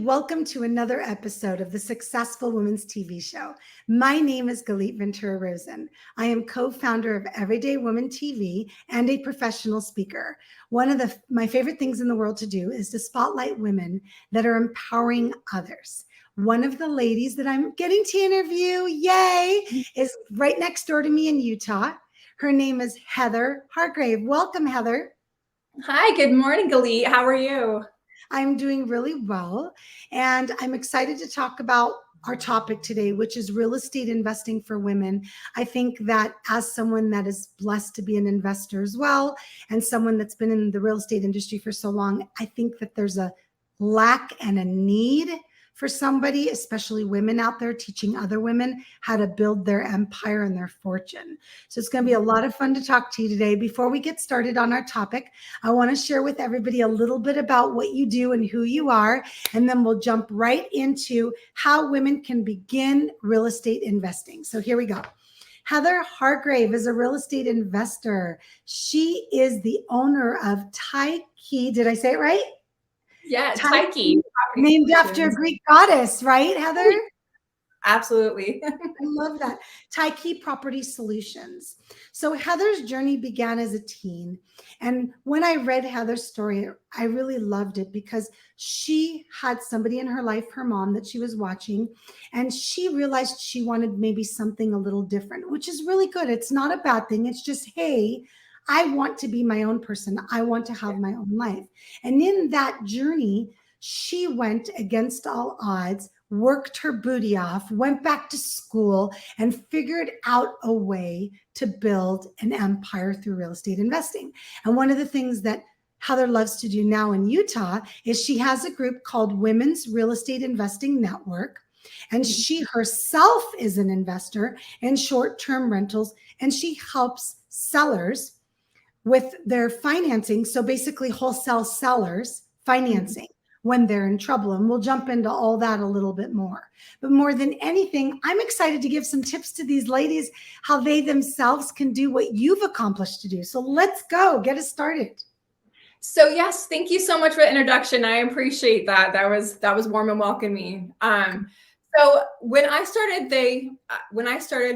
welcome to another episode of the Successful Women's TV show. My name is Galit Ventura Rozen. I am co-founder of Everyday Woman TV and a professional speaker. One of my favorite things in the world to do is to spotlight women that are empowering others. One of the ladies that I'm getting to interview, yay, is right next door to me in Utah. Her name is Heather Hargrave. Welcome, Heather. Hi, good morning, Galit. How are you? I'm doing really well, and I'm excited to talk about our topic today, which is real estate investing for women. I think that as someone that is blessed to be an investor as well, and someone that's been in the real estate industry for so long, I think that there's a lack and a need for somebody, especially women out there, teaching other women how to build their empire and their fortune. So it's going to be a lot of fun to talk to you today. Before we get started on our topic, I want to share with everybody a little bit about what you do and who you are, and then we'll jump right into how women can begin real estate investing. So here we go. Heather Hargrave is a real estate investor. She is the owner of Taiki. Did I say it right? Yeah, Taiki. Named after a Greek goddess, right, Heather? Absolutely. I love that. Taiki Property Solutions. So Heather's journey began as a teen. And when I read Heather's story, I really loved it because she had somebody in her life, her mom, that she was watching, and she realized she wanted maybe something a little different, which is really good. It's not a bad thing. It's just, hey, I want to be my own person. I want to have my own life. And in that journey, she went against all odds, worked her booty off, went back to school, and figured out a way to build an empire through real estate investing. And one of the things that Heather loves to do now in Utah is she has a group called Women's Real Estate Investing Network. And she herself is an investor in short-term rentals, and she helps sellers with their financing. So basically wholesale sellers financing when they're in trouble. And we'll jump into all that a little bit more. But more than anything, I'm excited to give some tips to these ladies, how they themselves can do what you've accomplished to do. So let's go, get us started. So yes, thank you so much for the introduction. I appreciate that. That was warm and welcoming. So when I started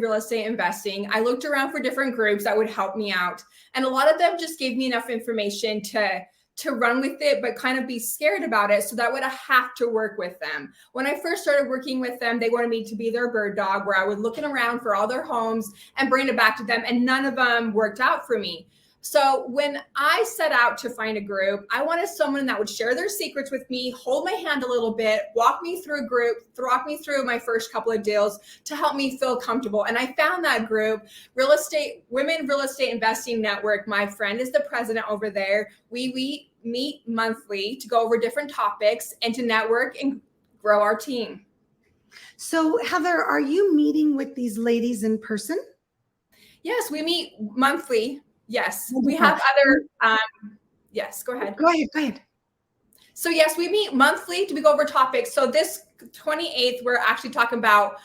real estate investing, I looked around for different groups that would help me out. And a lot of them just gave me enough information to run with it, but kind of be scared about it. So that would have to work with them. When I first started working with them, they wanted me to be their bird dog, where I would looking around for all their homes and bring it back to them. And none of them worked out for me. So when I set out to find a group, I wanted someone that would share their secrets with me, hold my hand a little bit, walk me through a group, walk me through my first couple of deals to help me feel comfortable. And I found that group, Women Real Estate Investing Network. My friend is the president over there. We meet monthly to go over different topics and to network and grow our team. So Heather, are you meeting with these ladies in person? Yes, we meet monthly. Yes, we have other, yes, go ahead. Go ahead. So yes, we meet monthly to go over topics. So this 28th, we're actually talking about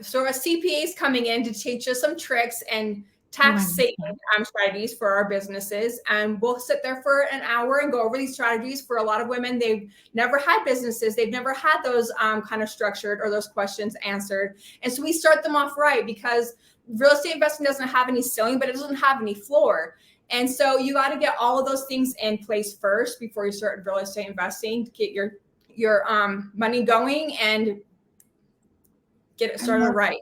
sort of CPAs coming in to teach us some tricks and tax saving strategies for our businesses. And we'll sit there for an hour and go over these strategies. For a lot of women, they've never had businesses. They've never had those kind of structured or those questions answered. And so we start them off right, because real estate investing doesn't have any ceiling, but it doesn't have any floor. And so you got to get all of those things in place first before you start real estate investing to get your money going and get it started right.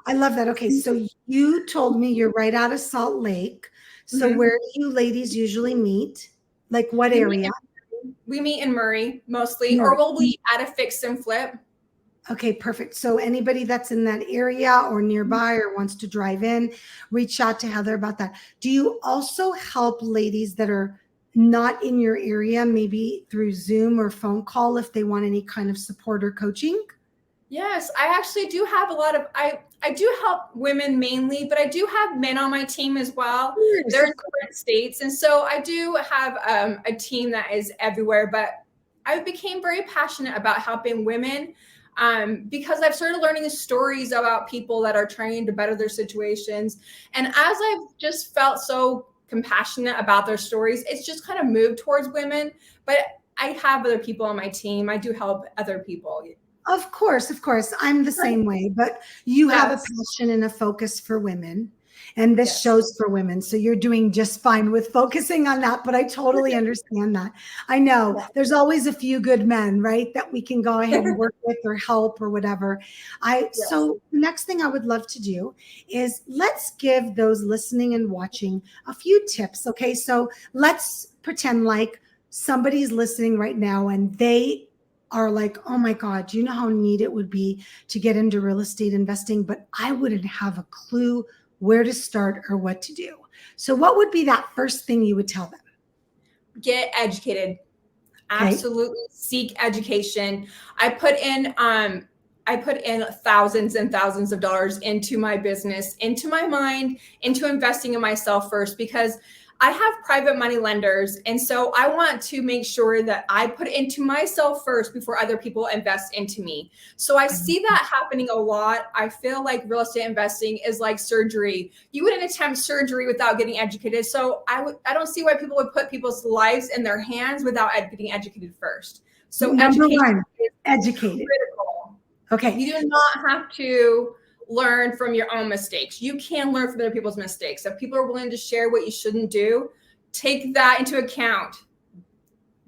I love that. Okay, so you told me you're right out of Salt Lake. So where do you ladies usually meet? Like what area? We meet in Murray mostly, or we'll be at a fix and flip. Okay, perfect. So anybody that's in that area or nearby or wants to drive in, reach out to Heather about that. Do you also help ladies that are not in your area, maybe through Zoom or phone call, if they want any kind of support or coaching? Yes, I actually do have a lot of, I do help women mainly, but I do have men on my team as well. They're in different states. And so I do have a team that is everywhere, but I became very passionate about helping women because I've started learning the stories about people that are trying to better their situations. And as I've just felt so compassionate about their stories, it's just kind of moved towards women. But I have other people on my team. I do help other people. Of course, of course. I'm the same way, but you have a Yes. passion and a focus for women, and this Yes. shows for women. So you're doing just fine with focusing on that, but I totally understand that. I know Yeah. there's always a few good men, right, that we can go ahead and work with or help or whatever. Yes. So the next thing I would love to do is let's give those listening and watching a few tips. Okay, so let's pretend like somebody's listening right now and they are like, oh my God, do you know how neat it would be to get into real estate investing? But I wouldn't have a clue where to start or what to do. So, what would be that first thing you would tell them? Get educated. Okay. Absolutely seek education. I put in thousands and thousands of dollars into my business, into my mind, into investing in myself first, because I have private money lenders. And so I want to make sure that I put into myself first before other people invest into me. So I see that happening a lot. I feel like real estate investing is like surgery. You wouldn't attempt surgery without getting educated. So I don't see why people would put people's lives in their hands without getting educated first. So Number education one, is educated. critical. Okay. You do not have to learn from your own mistakes. You can learn from other people's mistakes. If people are willing to share what you shouldn't do, take that into account.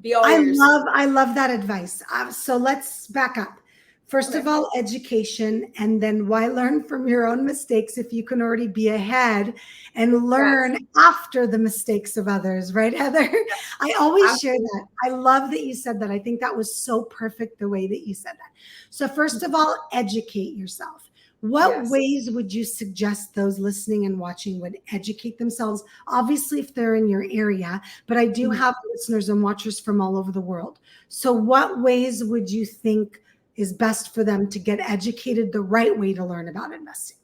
Be all ears. I love that advice. So let's back up. First of all, education, and then why learn from your own mistakes if you can already be ahead and learn after the mistakes of others, right, Heather? I always share that. I love that you said that. I think that was so perfect the way that you said that. So, first of all, educate yourself. What ways would you suggest those listening and watching would educate themselves? Obviously, if they're in your area, but I do have listeners and watchers from all over the world. So, what ways would you think is best for them to get educated the right way to learn about investing?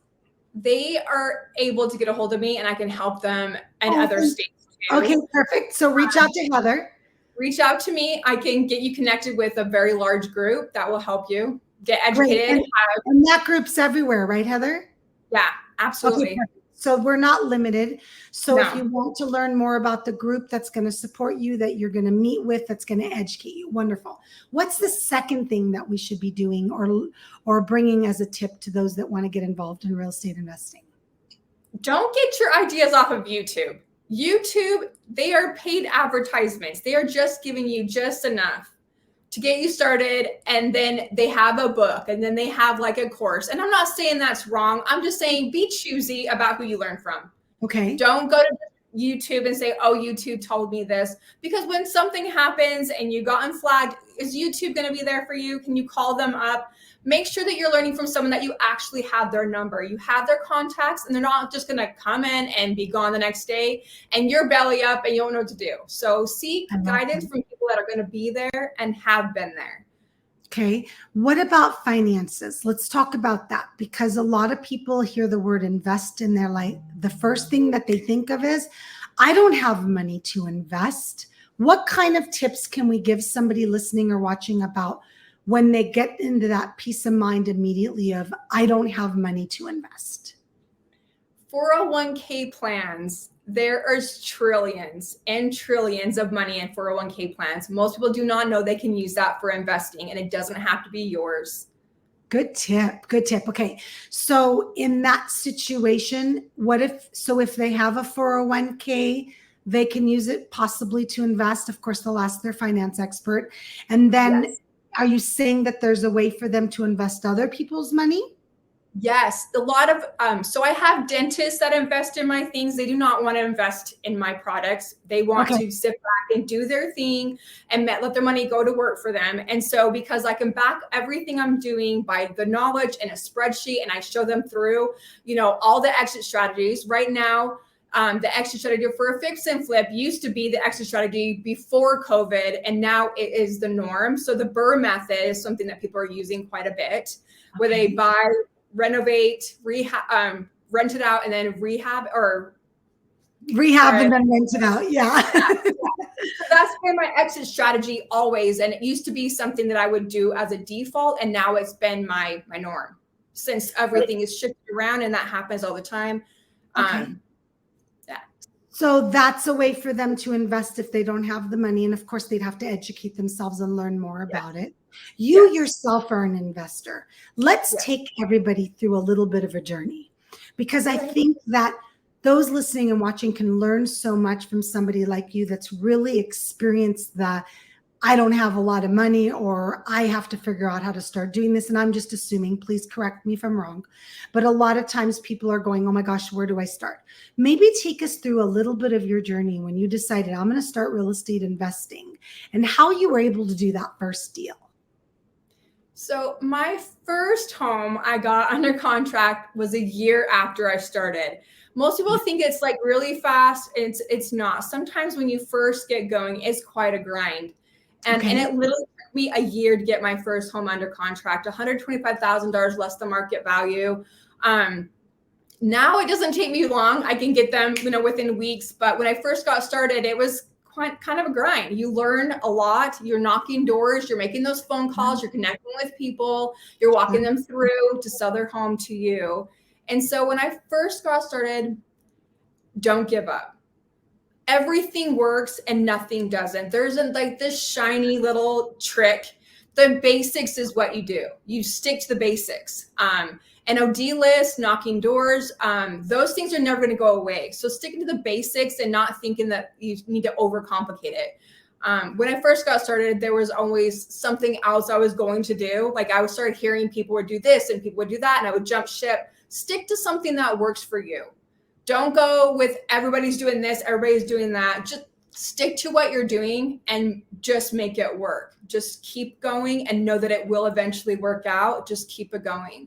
They are able to get a hold of me and I can help them in other states too. Okay, perfect. So reach out to Heather. Reach out to me. I can get you connected with a very large group that will help you get educated. And that group's everywhere, right, Heather? Yeah, absolutely. Okay, so we're not limited. So if you want to learn more about the group that's going to support you, that you're going to meet with, that's going to educate you, wonderful. What's the second thing that we should be doing or bringing as a tip to those that want to get involved in real estate investing? Don't get your ideas off of YouTube. YouTube, they are paid advertisements. They are just giving you just enough to get you started. And then they have a book and then they have like a course. And I'm not saying that's wrong. I'm just saying be choosy about who you learn from. Okay. Don't go to YouTube and say, oh, YouTube told me this. Because when something happens and you gotten flagged, is YouTube going to be there for you? Can you call them up? Make sure that you're learning from someone that you actually have their number. You have their contacts and they're not just going to come in and be gone the next day and you're belly up and you don't know what to do. So seek guidance from people that are going to be there and have been there. Okay. What about finances? Let's talk about that, because a lot of people hear the word invest and they're like, the first thing that they think of is, I don't have money to invest. What kind of tips can we give somebody listening or watching about when they get into that peace of mind immediately of, I don't have money to invest? 401k plans. There is trillions and trillions of money in 401k plans. Most people do not know they can use that for investing, and it doesn't have to be yours. Good tip. Good tip. Okay. So in that situation, if they have a 401k, they can use it possibly to invest. Of course, they'll ask their finance expert. And then are you saying that there's a way for them to invest other people's money? Yes, a lot of, so I have dentists that invest in my things. They do not want to invest in my products. They want to sit back and do their thing and let their money go to work for them. And so because I can back everything I'm doing by the knowledge in a spreadsheet and I show them through, all the exit strategies right now. The exit strategy for a fix and flip used to be the exit strategy before COVID, and now it is the norm. So the BRRRR method is something that people are using quite a bit, where they buy, renovate, rehab, rent it out, and then rehab and then rent it out. Yeah. So that's been my exit strategy always. And it used to be something that I would do as a default. And now it's been my norm since everything is shifted around, and that happens all the time. So that's a way for them to invest if they don't have the money. And of course, they'd have to educate themselves and learn more about it. You Yes. yourself are an investor. Let's Yes. take everybody through a little bit of a journey, because I Okay. think that those listening and watching can learn so much from somebody like you that's really experienced the I don't have a lot of money, or I have to figure out how to start doing this. And I'm just assuming, please correct me if I'm wrong. But a lot of times people are going, oh my gosh, where do I start? Maybe take us through a little bit of your journey when you decided I'm going to start real estate investing and how you were able to do that first deal. So my first home I got under contract was a year after I started. Most people think it's like really fast. It's not. Sometimes when you first get going, it's quite a grind. And Okay. it literally took me a year to get my first home under contract, $125,000 less than market value. Now it doesn't take me long. I can get them, within weeks. But when I first got started, it was kind of a grind. You learn a lot. You're knocking doors. You're making those phone calls. You're connecting with people. You're walking them through to sell their home to you. And so when I first got started, don't give up. Everything works and nothing doesn't. There isn't like this shiny little trick. The basics is what you do. You stick to the basics. NOD list, knocking doors, those things are never going to go away. So sticking to the basics and not thinking that you need to overcomplicate it. When I first got started, there was always something else I was going to do. Like I would start hearing people would do this and people would do that, and I would jump ship. Stick to something that works for you. Don't go with everybody's doing this, everybody's doing that. Just stick to what you're doing and just make it work. Just keep going and know that it will eventually work out. Just keep it going.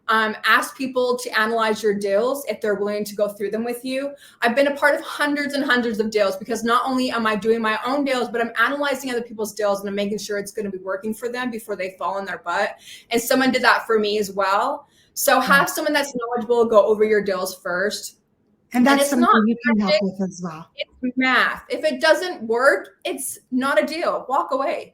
Ask people to analyze your deals if they're willing to go through them with you. I've been a part of hundreds and hundreds of deals because not only am I doing my own deals, but I'm analyzing other people's deals and I'm making sure it's going to be working for them before they fall on their butt. And someone did that for me as well. So have someone that's knowledgeable go over your deals first. And that's something you can help with as well. It's math. If it doesn't work, it's not a deal. Walk away.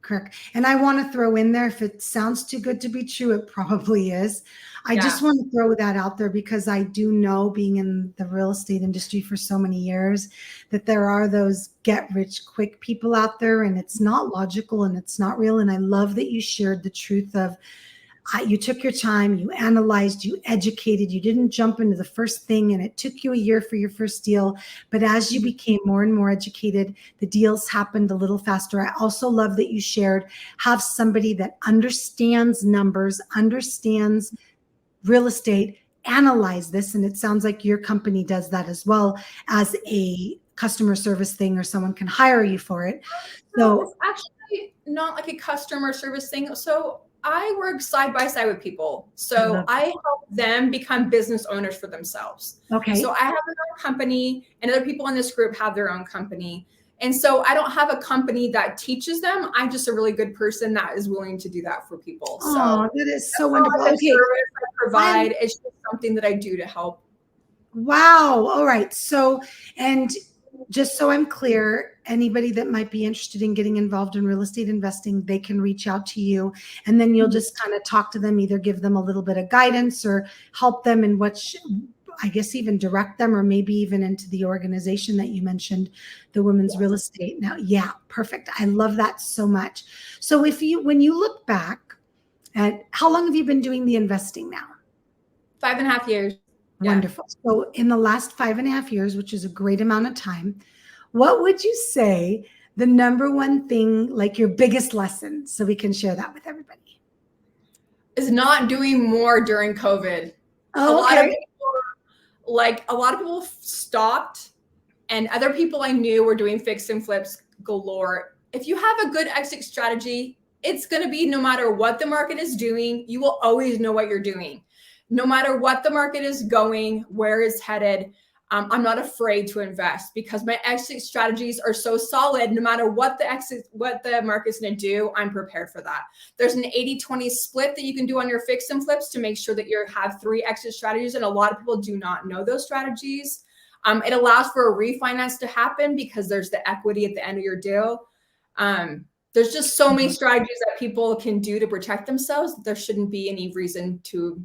Correct. And I want to throw in there, if it sounds too good to be true, it probably is. I just want to throw that out there because I do know, being in the real estate industry for so many years, that there are those get rich quick people out there, and it's not logical and it's not real. And I love that you shared the truth of you took your time, you analyzed, you educated, you didn't jump into the first thing, and it took you a year for your first deal. But as you became more and more educated, the deals happened a little faster. I also love that you shared, have somebody that understands numbers, understands real estate, analyze this. And it sounds like your company does that as well as a customer service thing, or someone can hire you for it. So it's actually not like a customer service thing. So I work side by side with people. So I help them become business owners for themselves. Okay. So I have my own company and other people in this group have their own company. And so I don't have a company that teaches them. I'm just a really good person that is willing to do that for people. Oh, that is so wonderful. Okay. Service I provide. It's just something that I do to help. Wow. All right. So, and just so I'm clear, anybody that might be interested in getting involved in real estate investing, they can reach out to you, and then you'll just kind of talk to them, either give them a little bit of guidance or help them in I guess even direct them, or maybe even into the organization that you mentioned, the Women's Real Estate. Now, yeah, perfect. I love that so much. So when you look back at, how long have you been doing the investing now? 5.5 years. Wonderful. So in the last 5.5 years, which is a great amount of time, what would you say the number one thing, like your biggest lesson, so we can share that with everybody? Is not doing more during COVID. Oh, a lot of people stopped, and other people I knew were doing fix and flips galore. If you have a good exit strategy, it's going to be, no matter what the market is doing, you will always know what you're doing. No matter what the market is going, where it's headed, I'm not afraid to invest because my exit strategies are so solid. No matter what the market's going to do, I'm prepared for that. There's an 80-20 split that you can do on your fix and flips to make sure that you have 3 exit strategies. And a lot of people do not know those strategies. It allows for a refinance to happen because there's the equity at the end of your deal. There's just so many strategies that people can do to protect themselves. There shouldn't be any reason to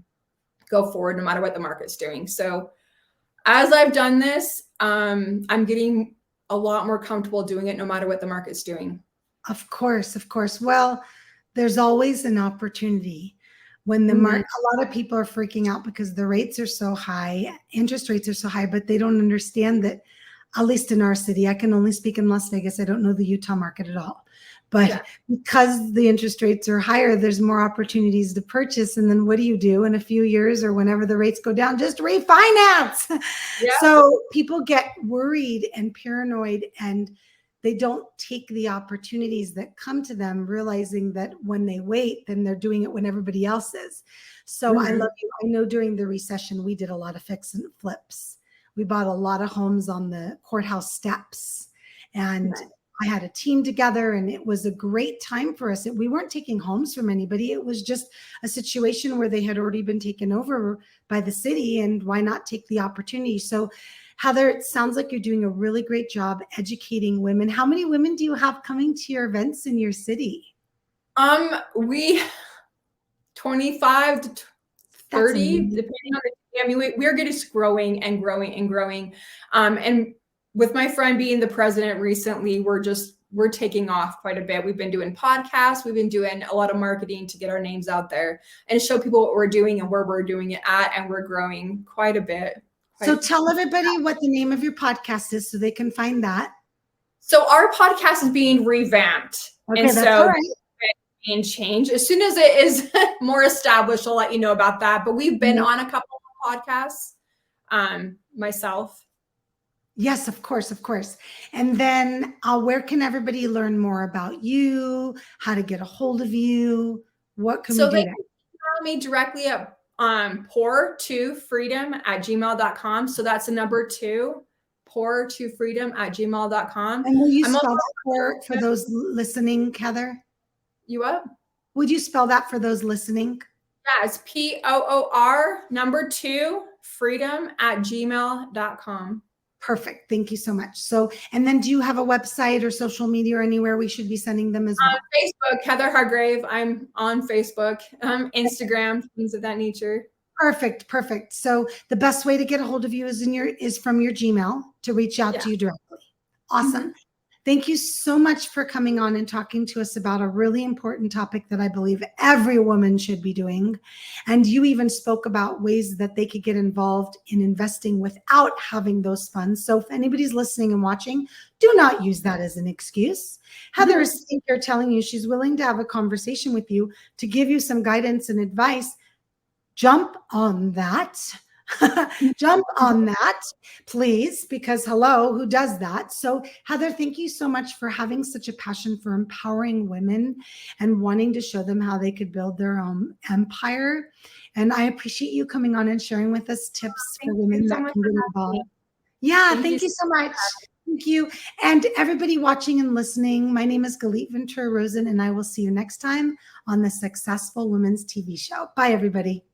go forward no matter what the market's doing. So as I've done this, I'm getting a lot more comfortable doing it no matter what the market's doing. Of course, of course. Well, there's always an opportunity when the market, a lot of people are freaking out because the rates are so high, interest rates are so high, but they don't understand that, at least in our city, I can only speak in Las Vegas. I don't know the Utah market at all. But because the interest rates are higher, there's more opportunities to purchase. And then what do you do in a few years or whenever the rates go down? Just refinance. So people get worried and paranoid, and they don't take the opportunities that come to them, realizing that when they wait, then they're doing it when everybody else is. So I love you. I know during the recession, we did a lot of fix and flips. We bought a lot of homes on the courthouse steps, and I had a team together, and it was a great time for us. We weren't taking homes from anybody. It was just a situation where they had already been taken over by the city, and why not take the opportunity? So Heather, it sounds like you're doing a really great job educating women. How many women do you have coming to your events in your city? We 25 to 30, depending on the, I mean, we're just growing and growing and growing. And with my friend being the president recently, we're taking off quite a bit. We've been doing podcasts. We've been doing a lot of marketing to get our names out there and show people what we're doing and where we're doing it at. And we're growing quite a bit. So tell everybody what the name of your podcast is so they can find that. So our podcast is being revamped. Okay, and that's so all right. And change as soon as it is more established, I'll let you know about that. But we've been on a couple of podcasts myself. Yes, of course, of course. And then where can everybody learn more about you, how to get a hold of you? What can we do? They can email me directly at pour2freedom@gmail.com. So that's the number 2, pour2freedom@gmail.com. And will you spell that for those listening, Heather? You what? Would you spell that for those listening? Yeah, it's POOR2 freedom@gmail.com. Perfect. Thank you so much. So, and then do you have a website or social media or anywhere we should be sending them as well? Facebook, Heather Hargrave. I'm on Facebook, Instagram, things of that nature. Perfect. Perfect. So the best way to get a hold of you is from your Gmail to reach out to you directly. Awesome. Thank you so much for coming on and talking to us about a really important topic that I believe every woman should be doing. And you even spoke about ways that they could get involved in investing without having those funds. So if anybody's listening and watching, do not use that as an excuse. Heather is here telling you she's willing to have a conversation with you to give you some guidance and advice. Jump on that. Jump on that, please, because hello, who does that? So Heather, thank you so much for having such a passion for empowering women and wanting to show them how they could build their own empire. And I appreciate you coming on and sharing with us tips for women that can get involved. Yeah, thank you so much. Thank you. And everybody watching and listening, my name is Galit Ventura Rozen, and I will see you next time on the Successful Women's TV show. Bye, everybody.